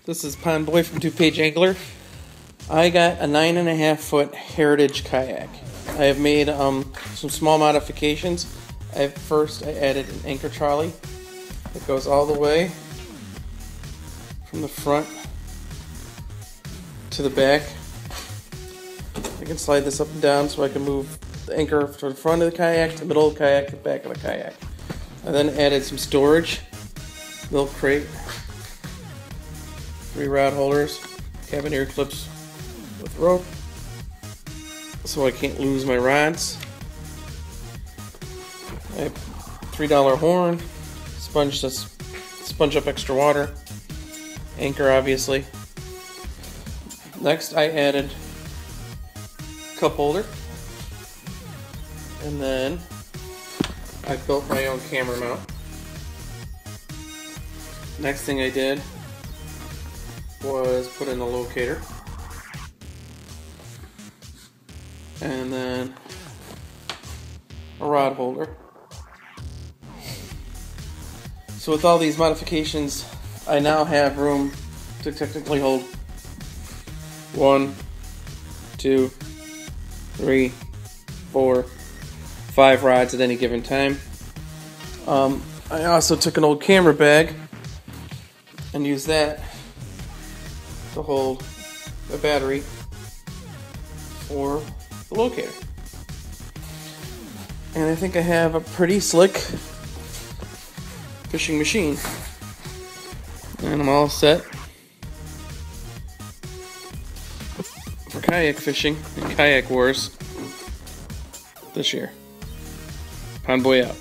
This is Pond Boy from 2-Page Angler. I got a 9.5-foot Heritage kayak. I have made some small modifications. First I added an anchor trolley that goes all the way from the front to the back. I can slide this up and down so I can move the anchor from the front of the kayak to the middle of the kayak to the back of the kayak. I then added some storage, milk crate, 3 rod holders, carabiner clips with rope so I can't lose my rods. I have $3 horn, sponge to sponge up extra water, anchor obviously. Next I added a cup holder, and then I built my own camera mount. Next thing I did was put in a locator, and then a rod holder. So with all these modifications, I now have room to technically hold 1, 2, 3, 4, 5 rods at any given time. I also took an old camera bag and used that to hold the battery for the locator. And I think I have a pretty slick fishing machine. And I'm all set for kayak fishing and kayak wars this year. Pond Boy out.